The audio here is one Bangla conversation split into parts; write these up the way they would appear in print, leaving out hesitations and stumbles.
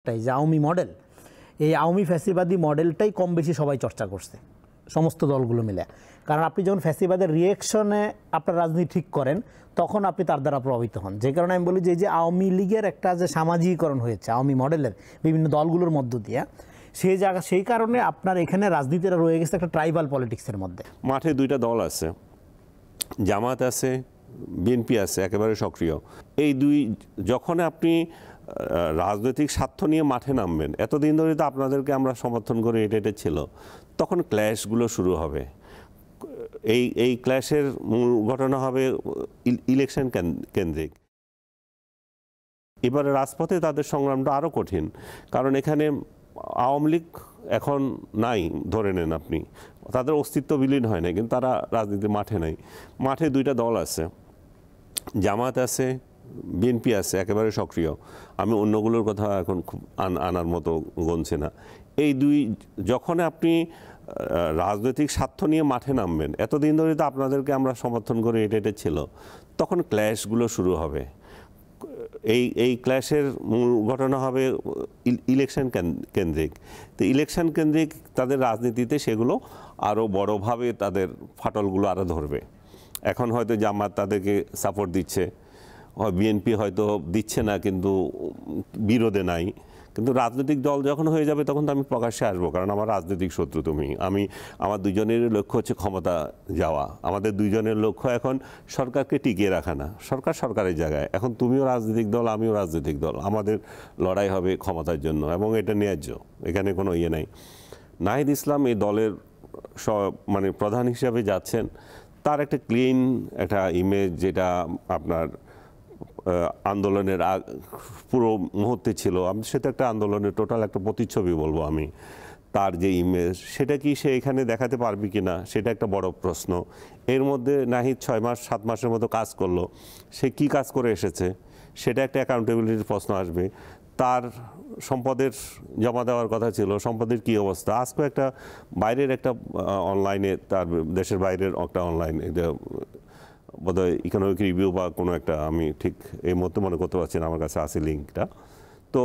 যে আওয়ামী মডেল, এই আওয়ামী ফ্যাসিবাদী মডেলটাই কম বেশি সবাই চর্চা করছে সমস্ত দলগুলো মিলে। কারণ আপনি যখন ফ্যাসিবাদের রিয়েকশনে আপনার রাজনীতি ঠিক করেন তখন আপনি তার দ্বারা প্রভাবিত হন। যে কারণে আমি বলি যে আওয়ামী লীগের একটা যে সামাজিকীকরণ হয়েছে আওয়ামী মডেলের বিভিন্ন দলগুলোর মধ্য দিয়ে, সেই কারণে আপনার এখানে রাজনীতিটা রয়ে গেছে একটা ট্রাইবাল পলিটিক্সের মধ্যে। মাঠে দুইটা দল আছে, জামাত আছে, বিএনপি আছে একেবারে সক্রিয়। এই দুই যখন আপনি রাজনৈতিক স্বার্থ নিয়ে মাঠে নামবেন, এতদিন ধরে তো আপনাদেরকে আমরা সমর্থন করে এটা ছিল, তখন ক্ল্যাশগুলো শুরু হবে। এই ক্ল্যাশের মূল ঘটনা হবে ইলেকশন কেন্দ্রিক। এবারে রাজপথে তাদের সংগ্রামটা আরও কঠিন, কারণ এখানে আওয়ামী লীগ এখন নাই, ধরে নেন আপনি, তাদের অস্তিত্ব বিলীন হয় না, কিন্তু তারা রাজনীতির মাঠে নাই। মাঠে দুইটা দল আছে, জামাত আছে, বিএনপি আছে একেবারে সক্রিয়। আমি অন্যগুলোর কথা এখন খুব আনার মতো গণছে না। এই দুই যখন আপনি রাজনৈতিক স্বার্থ নিয়ে মাঠে নামবেন, এতদিন ধরে তো আপনাদেরকে আমরা সমর্থন করে এটা ছিল, তখন ক্ল্যাশগুলো শুরু হবে। এই ক্ল্যাশের মূল ঘটনা হবে ইলেকশন কেন্দ্রিক। তো ইলেকশন কেন্দ্রিক তাদের রাজনীতিতে সেগুলো আরও বড়োভাবে তাদের ফাটলগুলো আরও ধরবে। এখন হয়তো জামাত তাদেরকে সাপোর্ট দিচ্ছে, বিএনপি হয়তো দিচ্ছে না, কিন্তু বিরোধে নাই। কিন্তু রাজনৈতিক দল যখন হয়ে যাবে তখন তো আমি প্রকাশ্যে আসবো, কারণ আমার রাজনৈতিক শত্রু তুমি। আমার দুজনের লক্ষ্য হচ্ছে ক্ষমতা যাওয়া। আমাদের দুজনের লক্ষ্য এখন সরকারকে টিকিয়ে রাখা না, সরকার সরকারের জায়গায়। এখন তুমিও রাজনৈতিক দল, আমিও রাজনৈতিক দল, আমাদের লড়াই হবে ক্ষমতার জন্য, এবং এটা ন্যায্য, এখানে কোনো ইয়ে নাই। নাহিদ ইসলাম এই দলের মানে প্রধান হিসাবে যাচ্ছেন, তার একটা ক্লিন একটা ইমেজ, যেটা আপনার আন্দোলনের পুরো মুহূর্তে ছিল। সেটা একটা আন্দোলনের টোটাল একটা প্রতিচ্ছবি বলবো আমি। তার যে ইমেজ, সেটা কি সে এখানে দেখাতে পারবে কি না, সেটা একটা বড় প্রশ্ন। এর মধ্যে নাহিদ 6-7 মাসের মতো কাজ করলো, সে কি কাজ করে এসেছে, সেটা একটা অ্যাকাউন্টেবিলিটির প্রশ্ন আসবে। তার সম্পদের জমা দেওয়ার কথা ছিল, সম্পদের কি অবস্থা। আজকে একটা বাইরের একটা অনলাইনে, তার দেশের বাইরের একটা অনলাইন বোধহয় ইকোনমিক রিভিউ বা কোনো একটা, আমি ঠিক এই মুহূর্তে মনে করতে পারছি না, আমার কাছে আছে লিঙ্কটা। তো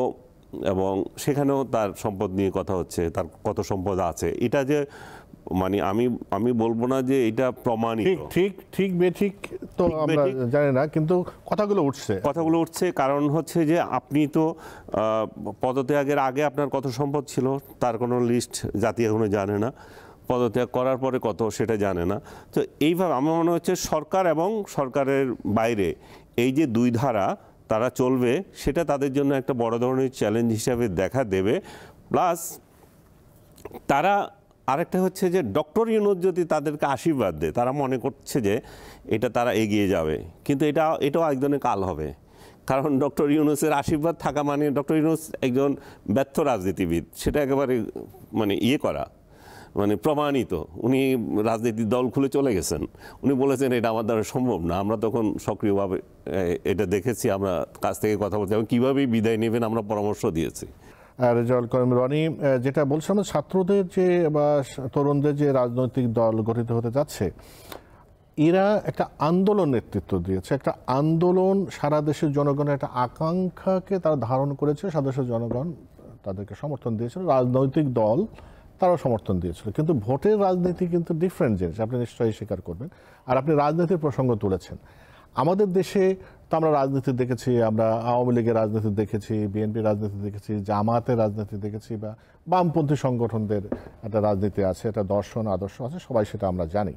এবং সেখানেও তার সম্পদ নিয়ে কথা হচ্ছে, তার কত সম্পদ আছে। এটা যে মানে আমি বলবো না যে এটা প্রমাণিত ঠিক বেঠিক তো আমরা জানি না, কিন্তু কথাগুলো উঠছে। কারণ হচ্ছে যে আপনি তো পদত্যাগের আগে আপনার কত সম্পদ ছিল তার কোনো লিস্ট জাতি এখনো জানে না, পদত্যাগ করার পরে কত সেটা জানে না। তো এইভাবে আমার মনে হচ্ছে সরকার এবং সরকারের বাইরে এই যে দুই ধারা তারা চলবে, সেটা তাদের জন্য একটা বড় ধরনের চ্যালেঞ্জ হিসাবে দেখা দেবে। প্লাস তারা আরেকটা হচ্ছে যে ডক্টর ইউনূস যদি তাদেরকে আশীর্বাদ দেয়, তারা মনে করছে যে এটা তারা এগিয়ে যাবে, কিন্তু এটাও একজনের কাল হবে। কারণ ডক্টর ইউনূসের আশীর্বাদ থাকা মানে ডক্টর ইউনূস একজন ব্যর্থ রাজনীতিবিদ, সেটা একেবারে মানে করা মানে প্রমাণিত। উনি রাজনীতির দল খুলে চলে গেছেন, উনি বলেছেন এটা আমার দ্বারা সম্ভব না। আমরা তখন সক্রিয়ভাবে এটা দেখেছি, আমরা কাছ থেকে কথা বলছি, এবং কীভাবেই বিদায় নেবেন আমরা পরামর্শ দিয়েছি। রেজাউল করিম রনি, যেটা বলছিলাম, ছাত্রদের যে বা তরুণদের যে রাজনৈতিক দল গঠিত হতে যাচ্ছে, এরা একটা আন্দোলন নেতৃত্ব দিয়েছে, একটা আন্দোলন সারা দেশের জনগণের একটা আকাঙ্ক্ষাকে তারা ধারণ করেছে। সারা দেশের জনগণ তাদেরকে সমর্থন দিয়েছিল, রাজনৈতিক দল তারাও সমর্থন দিয়েছিল। কিন্তু ভোটের রাজনীতি কিন্তু ডিফারেন্ট জিনিস, আপনি নিশ্চয়ই স্বীকার করবেন। আর আপনি রাজনীতির প্রসঙ্গ তুলেছেন। আমাদের দেশে তো আমরা রাজনীতি দেখেছি, আমরা আওয়ামী লীগের রাজনীতি দেখেছি, বিএনপির রাজনীতি দেখেছি, জামাতের রাজনীতি দেখেছি, বা বামপন্থী সংগঠনদের একটা রাজনীতি আছে, একটা দর্শন আদর্শ আছে, সবাই সেটা আমরা জানি।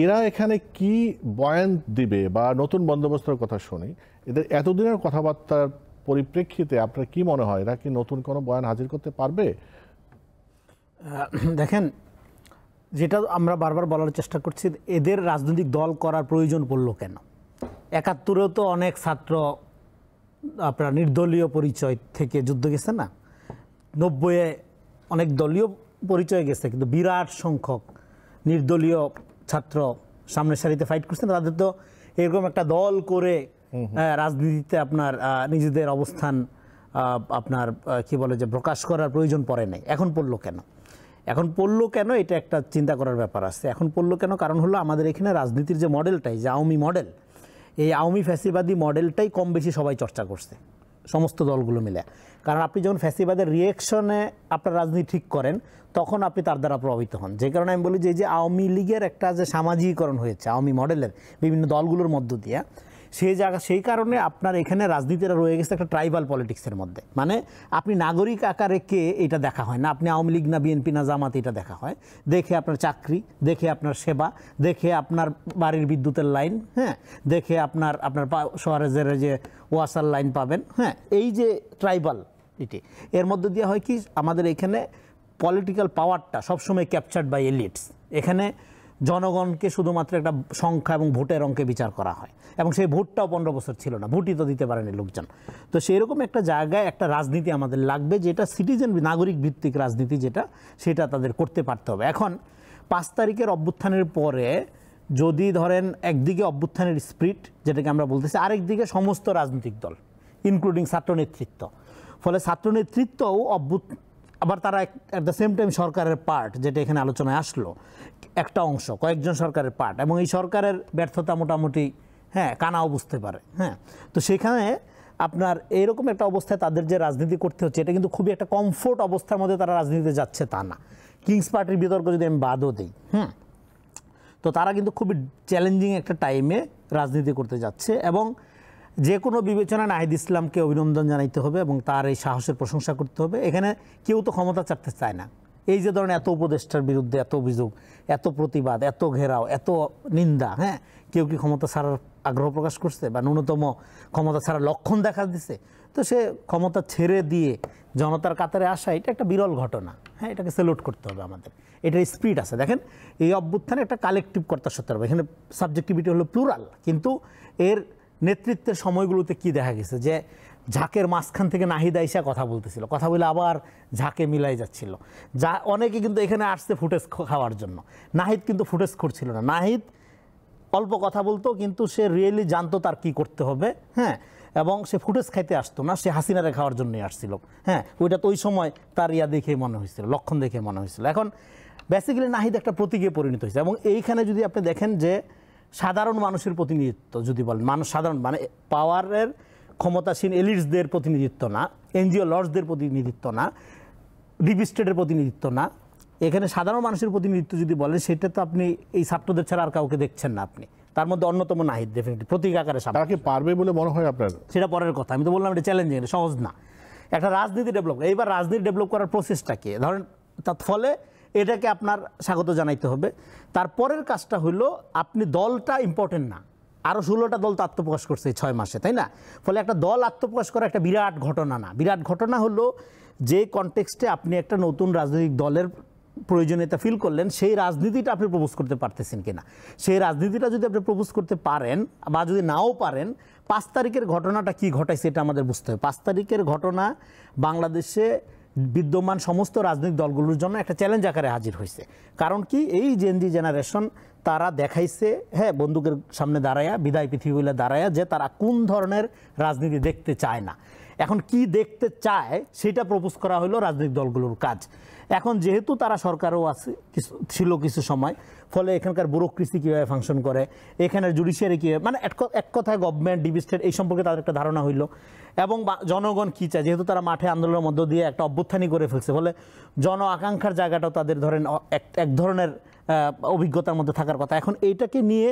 এরা এখানে কি বয়ান দিবে বা নতুন বন্দোবস্তের কথা শুনি, এদের এতদিনের কথাবার্তার পরিপ্রেক্ষিতে আপনার কি মনে হয়, এরা কি নতুন কোনো বয়ান হাজির করতে পারবে? দেখেন, যেটা আমরা বারবার বলার চেষ্টা করছি, এদের রাজনৈতিক দল করার প্রয়োজন পড়লো কেন? ৭১-এও তো অনেক ছাত্র আপনার নির্দলীয় পরিচয় থেকে যুদ্ধ গেছে না, ৯০-এ অনেক দলীয় পরিচয় গেছে, কিন্তু বিরাট সংখ্যক নির্দলীয় ছাত্র সামনের সারিতে ফাইট করছে না। তাদের তো এরকম একটা দল করে রাজনীতিতে আপনার নিজেদের অবস্থান আপনার কি বলে যে প্রকাশ করার প্রয়োজন পড়ে নাই। এখন পড়লো কেন এটা একটা চিন্তা করার ব্যাপার আছে। এখন পড়লো কেন? কারণ হলো আমাদের এখানে রাজনীতির যে মডেলটাই, যে আওয়ামী মডেল, এই আওয়ামী ফ্যাসিবাদী মডেলটাই কম বেশি সবাই চর্চা করছে সমস্ত দলগুলো মিলে। কারণ আপনি যখন ফ্যাসিবাদের রিয়েকশনে আপনার রাজনীতি ঠিক করেন তখন আপনি তার দ্বারা প্রভাবিত হন। যে কারণে আমি বলি যে এই যে আওয়ামী লীগের একটা যে সামাজিকীকরণ হয়েছে আওয়ামী মডেলের বিভিন্ন দলগুলোর মধ্য দিয়ে, সেই কারণে আপনার এখানে রাজনীতিটা রয়ে গেছে একটা ট্রাইবাল পলিটিক্সের মধ্যে। মানে আপনি নাগরিক আকারে কে এটা দেখা হয় না, আপনি আওয়ামী লীগ না বিএনপি না জামাত এটা দেখা হয়। দেখে আপনার চাকরি, দেখে আপনার সেবা, দেখে আপনার বাড়ির বিদ্যুতের লাইন, হ্যাঁ, দেখে আপনার শহরের যে ওয়াসার লাইন পাবেন, হ্যাঁ, এই যে ট্রাইবাল এর মধ্যে দিয়ে হয় কি আমাদের এখানে পলিটিক্যাল পাওয়ারটা সবসময় ক্যাপচার্ড বাই এলিটস। এখানে জনগণকে শুধুমাত্র একটা সংখ্যা এবং ভোটের অঙ্কে বিচার করা হয়, এবং সেই ভোটটাও 15 বছর ছিল না, ভোটই তো দিতে পারেনি লোকজন। তো সেইরকম একটা জায়গায় একটা রাজনীতি আমাদের লাগবে যেটা সিটিজেন নাগরিক ভিত্তিক রাজনীতি, সেটা তাদের করতে পারতে হবে। এখন 5 তারিখের অভ্যুত্থানের পরে যদি ধরেন একদিকে অভ্যুত্থানের স্পিরিট যেটাকে আমরা বলতেছি, আরেকদিকে সমস্ত রাজনৈতিক দল ইনক্লুডিং ছাত্র নেতৃত্ব, ফলে ছাত্র নেতৃত্বও আবার তারা অ্যাট দ্য সেম টাইম সরকারের পার্ট, যেটা এখানে আলোচনায় আসলো, একটা অংশ কয়েকজন সরকারের পার্ট, এবং এই সরকারের ব্যর্থতা মোটামুটি কানাও বুঝতে পারে। তো সেখানে আপনার এইরকম একটা অবস্থায় তাদের যে রাজনীতি করতে হচ্ছে এটা কিন্তু খুবই একটা কমফোর্ট অবস্থার মধ্যে তারা রাজনীতিতে যাচ্ছে তা না। কিংস পার্টির বিতর্ক যদি আমি বাদও দিই, তো তারা কিন্তু খুবই চ্যালেঞ্জিং একটা টাইমে রাজনীতি করতে যাচ্ছে, এবং যে কোনো বিবেচনা নাহিদ ইসলামকে অভিনন্দন জানাইতে হবে এবং তার এই সাহসের প্রশংসা করতে হবে। এখানে কেউ তো ক্ষমতা চাটতে চায় না। এই যে ধরনের এত উপদেষ্টার বিরুদ্ধে এত অভিযোগ, এত প্রতিবাদ, এত ঘেরাও, এত নিন্দা, কেউ কি ক্ষমতা ছাড়ার আগ্রহ প্রকাশ করছে বা ন্যূনতম ক্ষমতা ছাড়ার লক্ষণ দেখা দিছে? তো সে ক্ষমতা ছেড়ে দিয়ে জনতার কাতারে আসা এটা একটা বিরল ঘটনা। এটাকে স্যালুট করতে হবে আমাদের। এটার স্পিরিট আছে। দেখেন এই অভ্যুত্থানে একটা কালেকটিভ কর্তা সত্য হবে, এখানে সাবজেক্টিভিটি হলো প্লুরাল, কিন্তু এর নেতৃত্বের সময়গুলোতে কি দেখা গেছে যে ঝাঁকের মাঝখান থেকে নাহিদ আইসা কথা বলতেছিল, কথা বলে আবার ঝাঁকে মিলাই যাচ্ছিল। অনেকে কিন্তু এখানে আসছে ফুটেজ খাওয়ার জন্য, নাহিদ কিন্তু ফুটেজ করছিল না। নাহিদ অল্প কথা বলতো, কিন্তু সে রিয়েলি জানতো তার কি করতে হবে, এবং সে ফুটেজ খাইতে আসতো না, সে হাসিনারে খাওয়ার জন্যই আসছিল। ওইটা তো ওই সময় তার দেখে মনে হয়েছিল, লক্ষণ দেখে মনে হয়েছিল। এখন বেসিক্যালি নাহিদ একটা প্রতীকে পরিণত হয়েছে, এবং এইখানে যদি আপনি দেখেন যে সাধারণ মানুষের প্রতিনিধিত্ব যদি বলেন, সাধারণ মানে পাওয়ারের ক্ষমতাসীন এলিটসদের প্রতিনিধিত্ব না, এনজিও লর্ডসদের প্রতিনিধিত্ব না, ডিপ স্টেটের প্রতিনিধিত্ব না, এখানে সাধারণ মানুষের প্রতিনিধিত্ব যদি বলেন, সেটা তো আপনি এই ছাত্রদের ছাড়া আর কাউকে দেখছেন না। আপনি তার মধ্যে অন্যতম নাহিদ ডেফিনেটলি প্রতীক আকারে সামনে। তারা কি পারবে বলে মনে হয় আপনার? সেটা পরের কথা। আমি তো বললাম এটা চ্যালেঞ্জিং, এটা সহজ না। একটা রাজনীতি ডেভেলপ, এইবার রাজনীতি ডেভেলপ করার প্রসেসটা কি ধরেন, তার ফলে এটাকে আপনার স্বাগত জানাইতে হবে। তারপরের কাজটা হলো আপনি দলটা ইম্পর্টেন্ট না, আরও 16টা দল তো আত্মপ্রকাশ করছে এই 6 মাসে, তাই না? ফলে একটা দল আত্মপ্রকাশ করা একটা বিরাট ঘটনা না। বিরাট ঘটনা হলো যে কনটেক্সটে আপনি একটা নতুন রাজনৈতিক দলের প্রয়োজনীয়তা ফিল করলেন, সেই রাজনীতিটা আপনি প্রপোজ করতে পারতেছেন কিনা। সেই রাজনীতিটা যদি আপনি প্রপোজ করতে পারেন বা যদি নাও পারেন, 5 তারিখের ঘটনাটা কি ঘটাইছে এটা আমাদের বুঝতে হবে। 5 তারিখের ঘটনা বাংলাদেশে বিদ্যমান সমস্ত রাজনৈতিক দলগুলোর জন্য একটা চ্যালেঞ্জ আকারে হাজির হয়েছে। কারণ কি, এই জেনজি জেনারেশন তারা দেখাইছে বন্দুকের সামনে দাঁড়ায়া, বিদায় পৃথিবী বলে দাঁড়ায়া, যে তারা কোন ধরনের রাজনীতি দেখতে চায় না। এখন কি দেখতে চায় সেটা প্রপোজ করা হলো রাজনৈতিক দলগুলোর কাজ। এখন যেহেতু তারা সরকারও আছে ছিল কিছু সময়, ফলে এখানকার ব্যুরোক্রেসি কীভাবে ফাংশন করে, এখানের জুডিশিয়ারি কীভাবে, মানে এক কথায় গভর্নমেন্ট, ডিপ স্টেট, এই সম্পর্কে তাদের একটা ধারণা হইল। এবং জনগণ কী চায়, যেহেতু তারা মাঠে আন্দোলনের মধ্য দিয়ে একটা অভ্যুত্থানই করে ফেলছে, ফলে জন আকাঙ্ক্ষার জায়গাটাও তাদের ধরেন এক ধরনের অভিজ্ঞতার মধ্যে থাকার কথা। এখন এইটাকে নিয়ে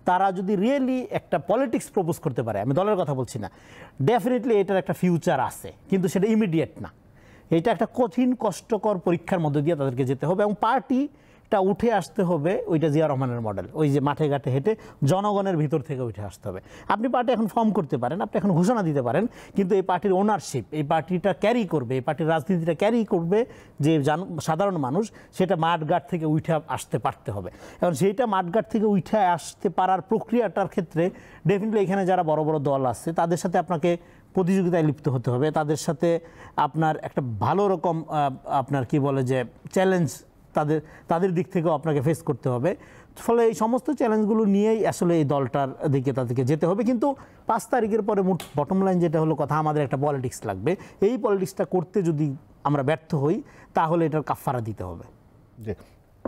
তারা যদি রিয়েলি একটা পলিটিক্স প্রপোজ করতে পারে, আমি দলের কথা বলছি না, ডেফিনেটলি এটার একটা ফিউচার আছে, কিন্তু সেটা ইমিডিয়েট না। এটা একটা কঠিন কষ্টকর পরীক্ষার মধ্যে দিয়ে তাদেরকে যেতে হবে, এবং পার্টিটা উঠে আসতে হবে ওইটা জিয়া রহমানের মডেল, ওই যে মাঠে ঘাটে হেঁটে জনগণের ভিতর থেকে উঠে আসতে হবে। আপনি পার্টি এখন ফর্ম করতে পারেন, আপনি এখন ঘোষণা দিতে পারেন, কিন্তু এই পার্টির ওনারশিপ, এই পার্টিটা ক্যারি করবে, এই পার্টির রাজনীতিটা ক্যারি করবে যে সাধারণ মানুষ, সেটা মাঠঘাট থেকে উঠে আসতে পারতে হবে। এখন সেইটা মাঠঘাট থেকে উঠে আসতে পারার প্রক্রিয়াটার ক্ষেত্রে ডেফিনেটলি এখানে যারা বড় বড় দল আছে তাদের সাথে আপনাকে প্রতিযোগিতায় লিপ্ত হতে হবে, তাদের সাথে আপনার একটা ভালো রকম আপনার কি বলে যে চ্যালেঞ্জ তাদের দিক থেকেও আপনাকে ফেস করতে হবে। ফলে এই সমস্ত চ্যালেঞ্জগুলো নিয়েই আসলে এই দলটার দিকে তাদেরকে যেতে হবে। কিন্তু 5 তারিখের পরে বটম লাইন যেটা হলো কথা, আমাদের একটা পলিটিক্স লাগবে। এই পলিটিক্সটা করতে যদি আমরা ব্যর্থ হই, তাহলে এটার কাফারা দিতে হবে। জি।